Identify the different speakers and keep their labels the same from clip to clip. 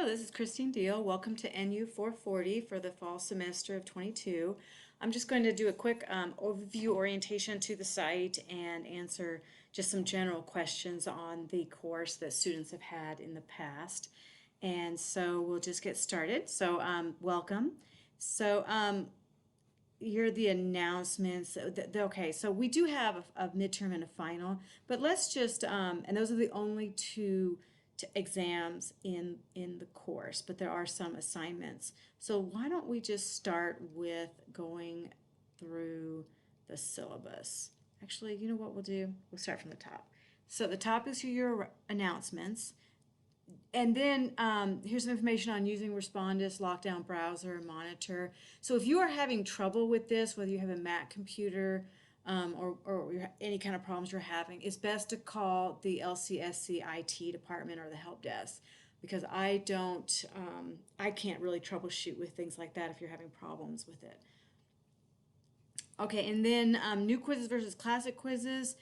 Speaker 1: Hello, this is Christine Deal. Welcome to NU 440 for the fall semester of 22. I'm just going to do a quick overview orientation to the site and answer just some general questions on the course that students have had in the past. And so we'll just get started. So welcome. So here are the announcements. Okay, so we do have a midterm and a final, but let's just, and those are the only two exams in the course, but there are some assignments. So why don't we just start with going through the syllabus? Actually, you know what we'll do? We'll start from the top. So the top is your announcements. And then here's some information on using Respondus, Lockdown Browser, and Monitor. So if you are having trouble with this, whether you have a Mac computer or any kind of problems you're having, it's best to call the LCSC IT department or the help desk, because I can't really troubleshoot with things like that if you're having problems with it. Okay, and then new quizzes versus classic quizzes.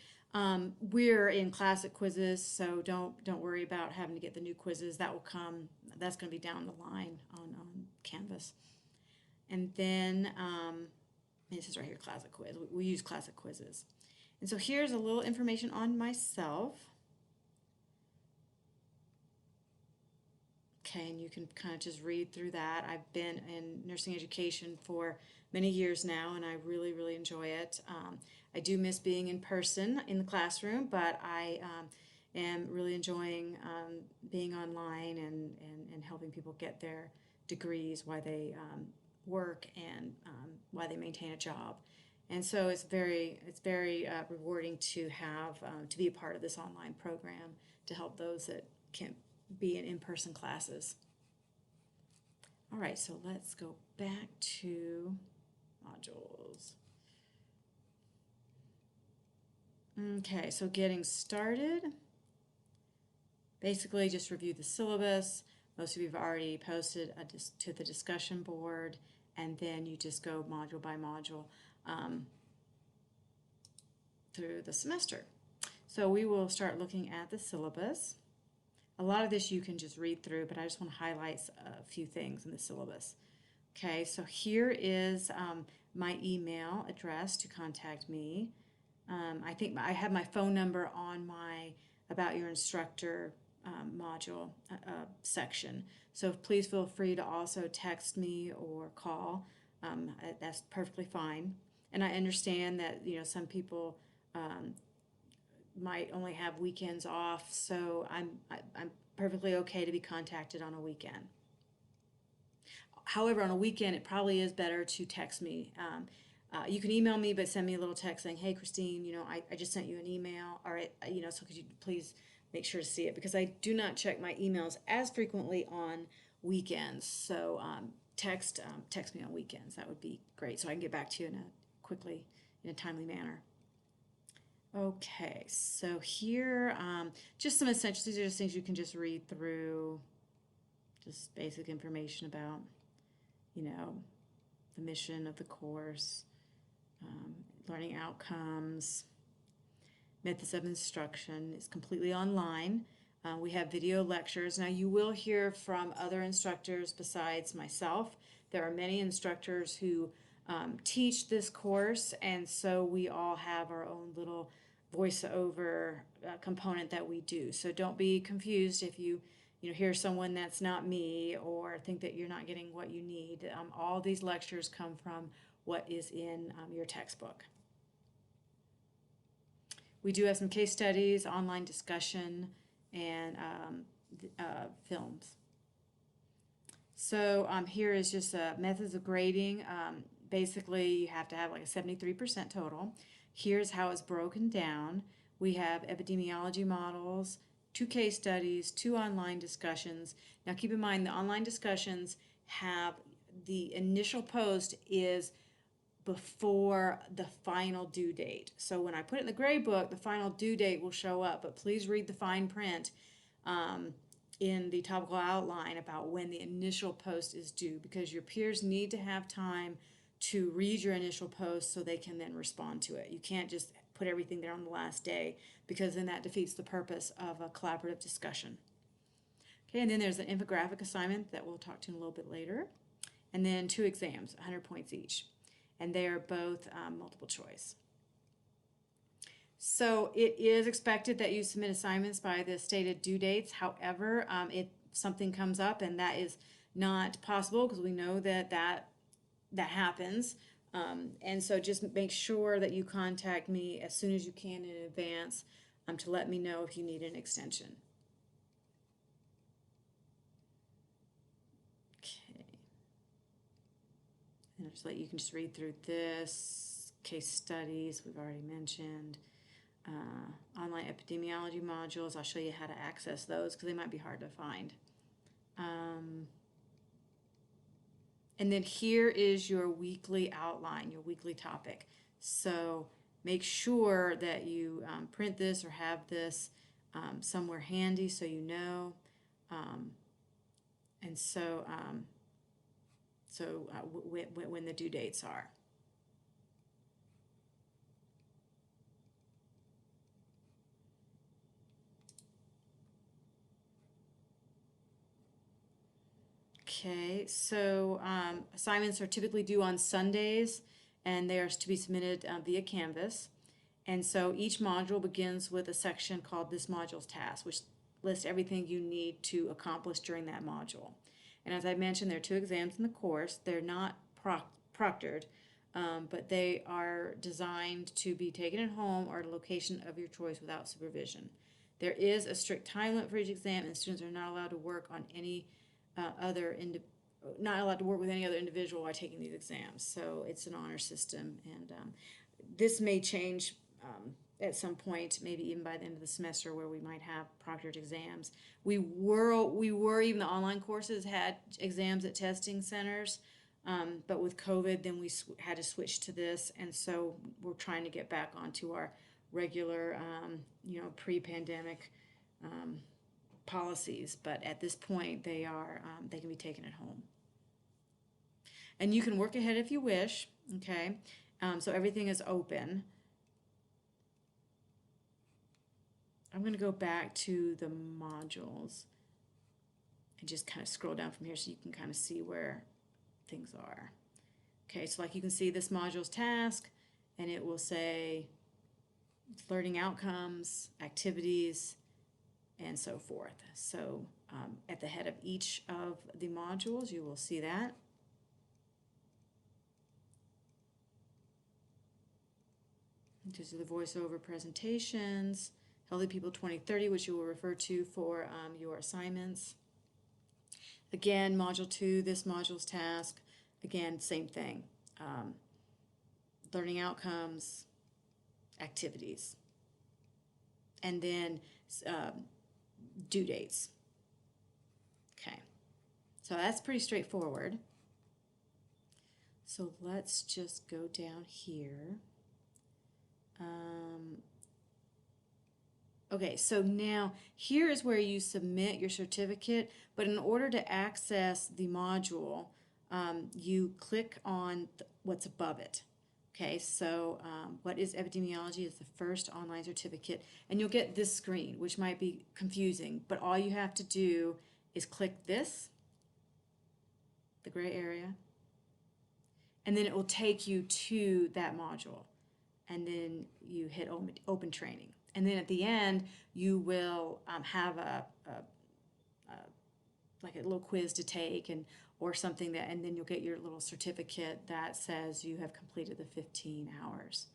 Speaker 1: We're in classic quizzes, so don't worry about having to get the new quizzes. That will come. That's going to be down the line on Canvas. And then this is right here, classic quiz. We use classic quizzes. And so here's a little information on myself. Okay, and you can kind of just read through that. I've been in nursing education for many years now, and I really, really enjoy it. I do miss being in person in the classroom, but I am really enjoying being online and helping people get their degrees while they work and while they maintain a job. And so it's very rewarding to have to be a part of this online program to help those that can't be in in-person classes. All right, so let's go back to modules. Okay, so getting started. Basically, just review the syllabus. Most of you have already posted to the discussion board, and then you just go module by module through the semester. So we will start looking at the syllabus. A lot of this you can just read through, but I just want to highlight a few things in the syllabus. Okay, so here is my email address to contact me. I think I have my phone number on my About Your Instructor module section. So please feel free to also text me or call. That's perfectly fine. And I understand that some people might only have weekends off, so I'm perfectly okay to be contacted on a weekend. However, on a weekend, it probably is better to text me. You can email me, but send me a little text saying, "Hey, Christine, I just sent you an email. All right, so could you please make sure to see it?" Because I do not check my emails as frequently on weekends. So text me on weekends. That would be great, so I can get back to you quickly in a timely manner. Okay, so here, just some essentials. These are just things you can just read through, just basic information about, the mission of the course, learning outcomes, methods of instruction. It's completely online. We have video lectures. Now you will hear from other instructors besides myself. There are many instructors who teach this course, and so we all have our own little voiceover component that we do. So don't be confused if you hear someone that's not me or think that you're not getting what you need. All these lectures come from what is in your textbook. We do have some case studies, online discussion, and films. So here is just methods of grading. Basically, you have to have like a 73% total. Here's how it's broken down. We have epidemiology models, 2 case studies, 2 online discussions. Now keep in mind the online discussions have the initial post is before the final due date. So when I put it in the grade book, the final due date will show up, but please read the fine print in the topical outline about when the initial post is due, because your peers need to have time to read your initial post so they can then respond to it. You can't just put everything there on the last day, because then that defeats the purpose of a collaborative discussion. Okay, and then there's an infographic assignment that we'll talk to in a little bit later. And then 2 exams, 100 points each. And they are both multiple choice. So it is expected that you submit assignments by the stated due dates. However, if something comes up and that is not possible, because we know that happens, and so just make sure that you contact me as soon as you can in advance to let me know if you need an extension. Okay. And I'll just let you can just read through this. Case studies we've already mentioned. Online epidemiology modules. I'll show you how to access those because they might be hard to find. And then here is your weekly outline, your weekly topic. So make sure that you print this or have this somewhere handy so you know. And so, when the due dates are. Okay, so assignments are typically due on Sundays, and they are to be submitted via Canvas. And so each module begins with a section called This Module's Task, which lists everything you need to accomplish during that module. And as I mentioned, there are 2 exams in the course. They're not proctored, but they are designed to be taken at home or at a location of your choice without supervision. There is a strict time limit for each exam, and students are not allowed to work on any not allowed to work with any other individual while taking these exams. So it's an honor system, and this may change at some point, maybe even by the end of the semester, where we might have proctored exams. We were even the online courses had exams at testing centers, but with COVID, then we had to switch to this, and so we're trying to get back onto our regular, pre-pandemic policies, but at this point they can be taken at home. And you can work ahead if you wish, okay? So everything is open. I'm going to go back to the modules and just kind of scroll down from here so you can kind of see where things are. Okay, so like you can see this module's task, and it will say learning outcomes, activities, and so forth. So at the head of each of the modules, you will see that. These are the voiceover presentations, Healthy People 2030, which you will refer to for your assignments. Again, Module 2, this module's task. Again, same thing. Learning outcomes, activities. And then due dates. Okay, so that's pretty straightforward. So let's just go down here. Okay, so now here is where you submit your certificate, but in order to access the module, you click on what's above it. Okay, so what is epidemiology is the first online certificate, and you'll get this screen, which might be confusing, but all you have to do is click this, the gray area, and then it will take you to that module, and then you hit open training. And then at the end, you will have like a little quiz to take or something and then you'll get your little certificate that says you have completed the 15 hours.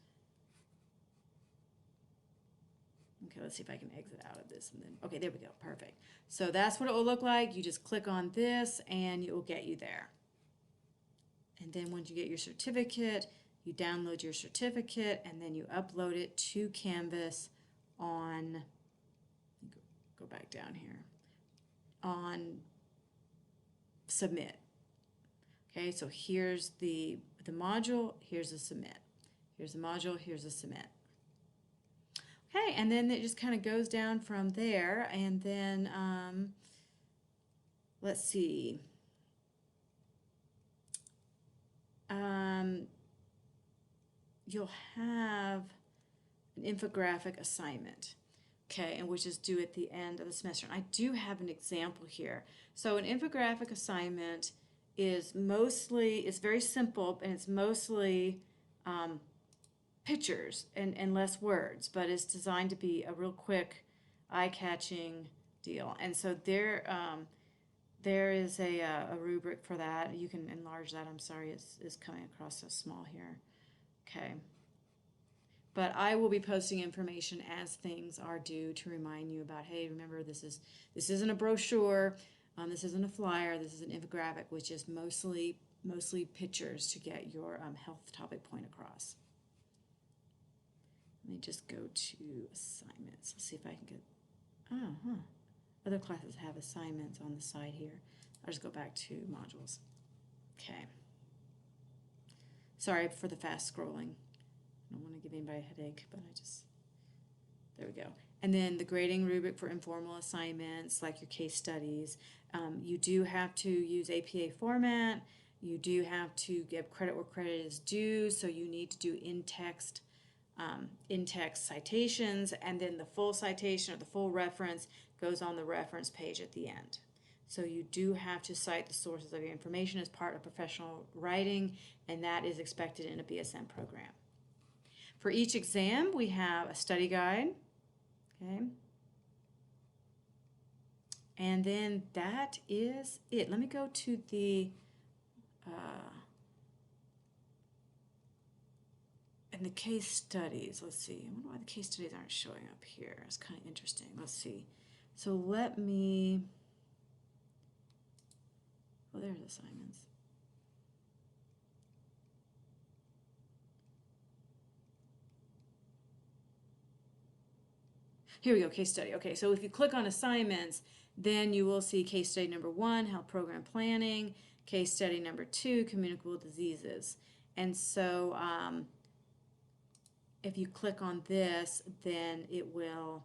Speaker 1: Okay, let's see if I can exit out of this and then, okay, there we go, perfect. So that's what it will look like. You just click on this and it will get you there. And then once you get your certificate, you download your certificate and then you upload it to Canvas on, go back down here, on submit. Okay, so here's the module, here's the submit. Here's the module, here's the submit. Okay, and then it just kind of goes down from there, and then let's see. You'll have an infographic assignment, Okay, and which is due at the end of the semester. And I do have an example here. So an infographic assignment is very simple, and it's mostly pictures and less words, but it's designed to be a real quick, eye-catching deal. And so there is a rubric for that. You can enlarge that. I'm sorry, it's coming across so small here. Okay. But I will be posting information as things are due to remind you about, hey, remember this isn't a brochure, this isn't a flyer, this is an infographic, which is mostly pictures to get your health topic point across. Let me just go to assignments. Let's see if I can get, other classes have assignments on the side here. I'll just go back to modules. Okay. Sorry for the fast scrolling. I don't want to give anybody a headache, but there we go. And then the grading rubric for informal assignments, like your case studies. You do have to use APA format. You do have to give credit where credit is due, so you need to do in-text citations, and then the full citation or the full reference goes on the reference page at the end. So you do have to cite the sources of your information as part of professional writing, and that is expected in a BSN program. For each exam, we have a study guide, okay? And then that is it. Let me go to the, and the case studies. Let's see. I wonder why the case studies aren't showing up here. It's kind of interesting. Let's see. So let me, oh, there's assignments. Here we go, case study. Okay, so if you click on assignments, then you will see case study number 1, health program planning, case study number 2, communicable diseases. And so if you click on this, then it will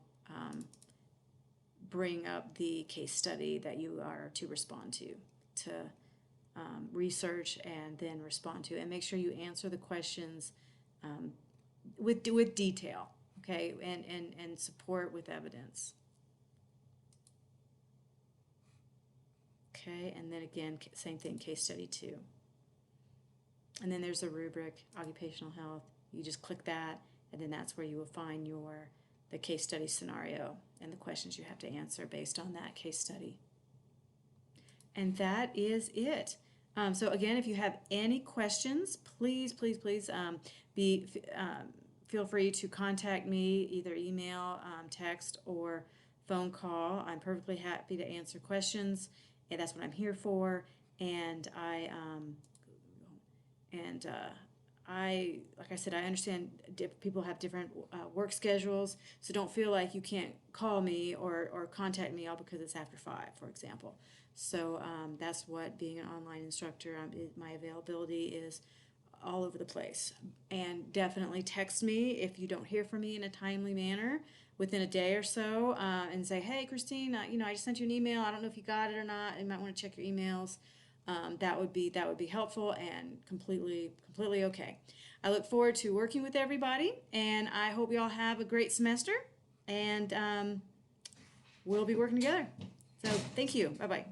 Speaker 1: bring up the case study that you are to respond to research and then respond to. And make sure you answer the questions with detail. Okay, and support with evidence. Okay, and then again, same thing, case study 2. And then there's a rubric, occupational health. You just click that, and then that's where you will find the case study scenario and the questions you have to answer based on that case study. And that is it. So again, if you have any questions, please feel free to contact me, either email, text, or phone call. I'm perfectly happy to answer questions, and that's what I'm here for. And like I said, I understand people have different work schedules, so don't feel like you can't call me or contact me all because it's after 5, for example. So that's what being an online instructor, my availability is all over the place. And definitely text me if you don't hear from me in a timely manner within a day or so, and say, hey, Christine, I just sent you an email. I don't know if you got it or not. You might want to check your emails. That would be helpful and completely okay. I look forward to working with everybody, and I hope you all have a great semester, and we'll be working together. So thank you. Bye-bye.